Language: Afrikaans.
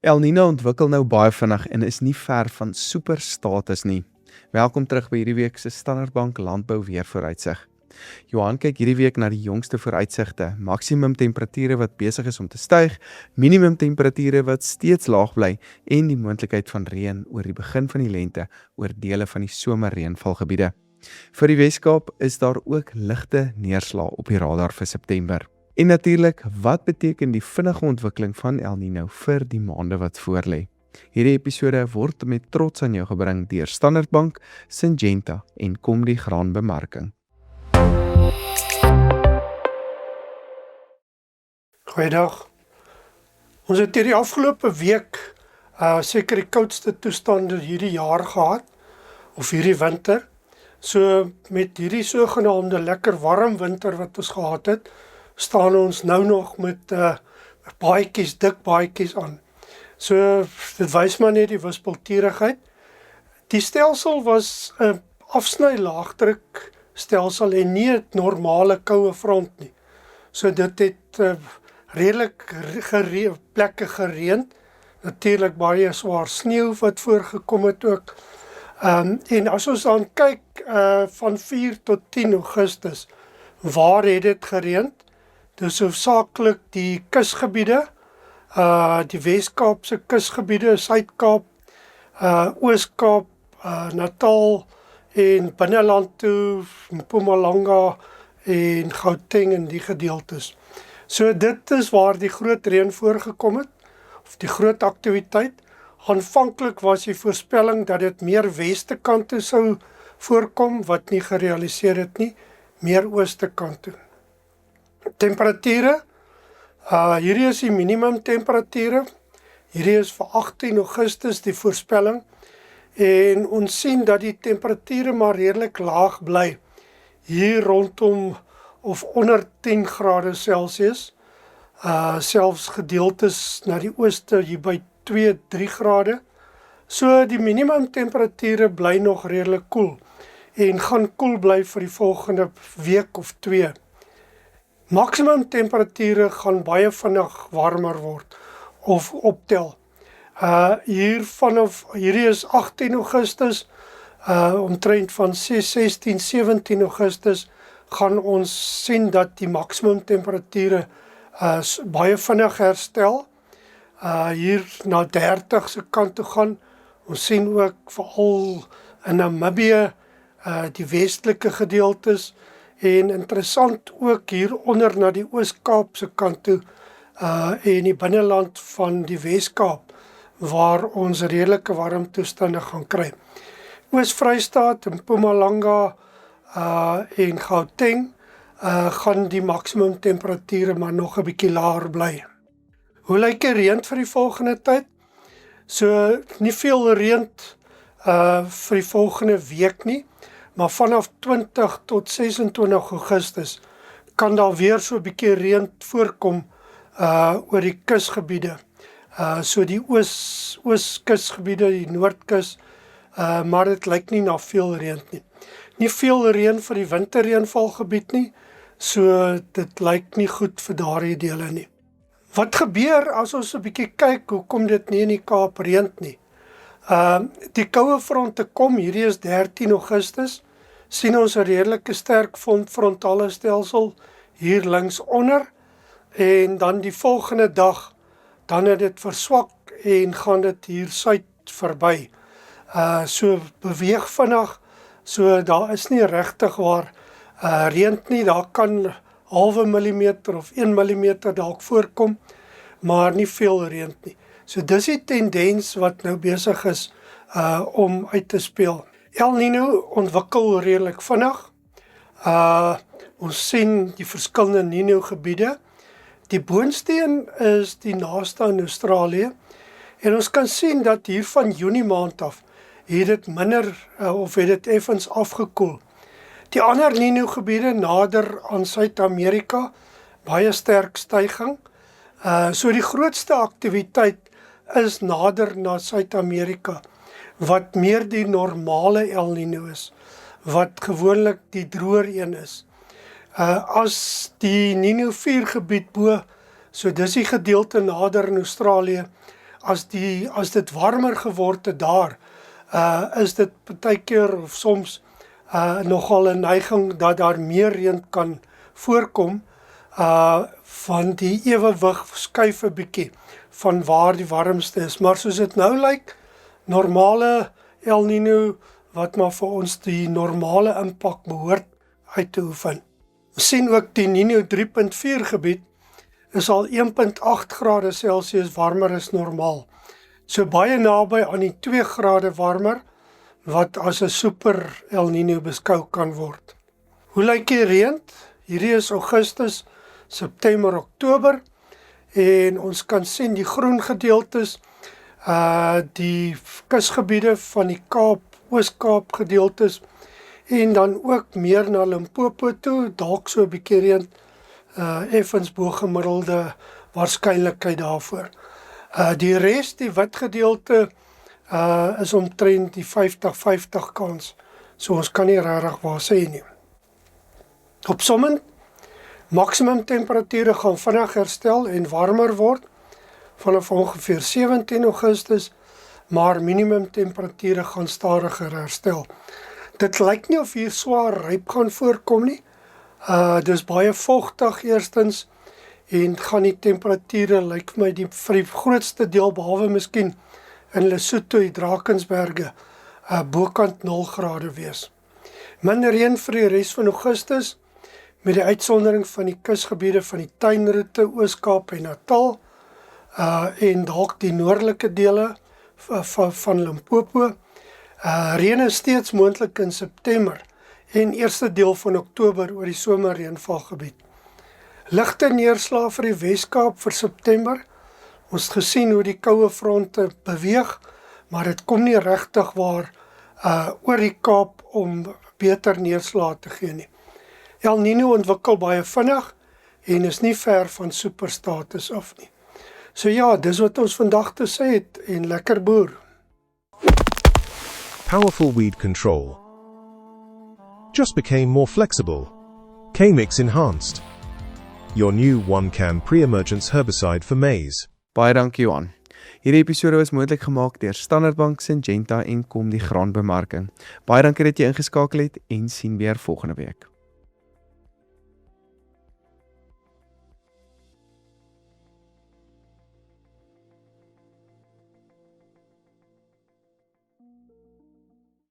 El Niño ontwikkel nou baie vinnig en is nie ver van superstatus nie. Welkom terug by hierdie week se Standard Bank Landbou Weervooruitsig. Johan kyk hierdie week na die jongste vooruitsigte, maksimum temperature wat besig is om te styg, minimum temperature wat steeds laag bly en die moontlikheid van reën oor die begin van die lente oor dele van die somerreënvalgebiede. Vir die Weskaap is daar ook ligte neerslae op die radar vir September. En natuurlik, wat beteken die vinnige ontwikkeling van El Niño vir die maande wat voorlê? Hierdie episode word met trots aan jou gebring deur Standard Bank, Syngenta en Komdi Graanbemarking. Goeiedag. Ons het hierdie afgelope week seker die koudste toestande hierdie jaar gehad, of hierdie winter. So met hierdie sogenaamde lekker warm winter wat ons gehad het, staan ons nou nog met baadjies, dik baadjies aan. So dit wys maar net die wispelturigheid. Die stelsel was 'n afsny laagdruk stelsel en nie 'n normale koue front nie. So dit het redelik plekke gereën. Natuurlik baie swaar sneeu wat voorgekom het ook. En as ons dan kyk van 4 tot 10 Augustus, waar het dit gereën? Dis hoofsaaklik die kusgebiede, die Weskaapse kusgebiede, Suid-Kaap, Oos-Kaap, Natal en binneland toe, Mpumalanga en Gauteng en die gedeeltes. So dit is waar die groot reën voorgekom het, of die groot aktiwiteit. Aanvanklik was die voorspelling dat dit meer weste kant toe sou voorkom, wat nie gerealiseer het nie, meer ooste kant toe. Temperature, hierdie is die minimum temperature, hierdie is vir 18 Augustus die voorspelling, en ons sien dat die temperature maar redelik laag bly, hier rondom of onder 10 grade Celsius, selfs gedeeltes na die ooste hier by 2-3 grade, so die minimum temperature bly nog redelik koel, en gaan koel bly vir die volgende week of 2. Maksimum temperature gaan baie vinnig warmer word, of optel. Hierdie is 18 Augustus, omtrent van 16, 17 Augustus, gaan ons sien dat die maksimum temperature baie vinnig herstel, hier na 30 se kant toe gaan. Ons sien ook veral in Namibië, die westelike gedeeltes, en interessant ook hieronder na die Oos-Kaapse kant toe, en die binneland van die Weskaap, waar ons redelike warm toestande gaan kry. Oos-Vrystaat, Mpumalanga en Gauteng, gaan die maksimum temperature maar nog 'n bietjie laer bly. Hoe lyk die reën vir die volgende tyd? So nie veel reën vir die volgende week nie, maar vanaf 20 tot 26 Augustus kan daar weer so 'n bietjie reën voorkom oor die kusgebiede. So die ooskusgebiede, die noordkus, maar dit lyk nie na veel reën nie. Nie veel reën vir die winterreënvalgebied nie, so dit lyk nie goed vir daardie dele nie. Wat gebeur as ons 'n bietjie kyk, hoekom dit nie in die Kaap reën nie? Die koue fronte kom, hierdie is 13 Augustus, sien ons 'n redelike sterk frontale stelsel hier links onder, en dan die volgende dag, dan het dit verswak en gaan dit hier suid verby. So beweeg vinnig, so daar is nie regtig waar reën nie, daar kan halwe millimeter of 1 millimeter dalk voorkom, maar nie veel reën nie. So dis die tendens wat nou besig is om uit te speel. El Niño ontwikkel redelik vinnig. Ons sien die verskillende Niño gebiede. Die boonsteen is die naaste aan Australië, en ons kan sien dat hier van Junie maand af het dit minder of het dit effens afgekoel. Die ander Niño gebiede nader aan Suid-Amerika, baie sterk styging. So die grootste aktiwiteit is nader na Suid-Amerika, wat meer die normale El Niño is, wat gewoonlik die droër een is. As die Niño 4 gebied bo, so dis die gedeelte nader in Australië, as dit warmer geword het daar, is dit partykeer of soms nogal 'n neiging dat daar meer reën kan voorkom, van die ewewig skuif 'n bietjie van waar die warmste is. Maar soos dit nou lyk, normale El Niño, wat maar vir ons die normale impak behoort uit te oefen. Ons sien ook die Niño 3.4 gebied is al 1.8 grade Celsius warmer as normaal. So baie naby aan die 2 grade warmer, wat as 'n super El Niño beskou kan word. Hoe lyk die reën? Hierdie is Augustus, September, Oktober, en ons kan sien die groen gedeeltes, die kusgebiede van die Kaap, Oos-Kaap gedeeltes, en dan ook meer na Limpopo toe, dalk so 'n bietjie reën, effens bo-gemiddelde waarskynlikheid daarvoor. Die res, die wit gedeelte, is omtrent die 50-50 kans, so ons kan nie regtig waar sê nie. Opsommend, maksimum temperature gaan vinnig herstel en warmer word vanaf ongeveer 17 Augustus, maar minimum temperature gaan stadiger herstel. Dit lyk nie of hier swaar ryp gaan voorkom nie. Dis baie vogtig eerstens, en gaan die temperature, lyk vir my, vir die grootste deel, behalwe miskien in Lesotho, die Drakensberge, bokant 0 grade wees. Minder reën vir die res van Augustus, met die uitsondering van die kusgebiede van die tuinroete, Oos-Kaap en Natal, en dalk die noordelike dele van Limpopo. Reën is steeds moontlik in September en eerste deel van Oktober oor die somerreënvalgebied. Ligte neerslae vir die Wes-Kaap vir September. Ons het gesien hoe die koue fronte beweeg, maar dit kom nie regtig waar oor die Kaap om beter neerslae te gee nie. El Niño ontwikkel baie vinnig en is nie ver van superstatus af nie. So ja, dis wat ons vandag te sê het, en lekker boer. Powerful weed control. Just became more flexible. K-Mix enhanced. Your new 1-can pre-emergence herbicide for maize. Baie dankie Johan. Hierdie episode is moontlik gemaak deur Standard Bank, Syngenta en Kom die Graanbemarking. Baie dankie dat jy ingeskakel het en sien weer volgende week.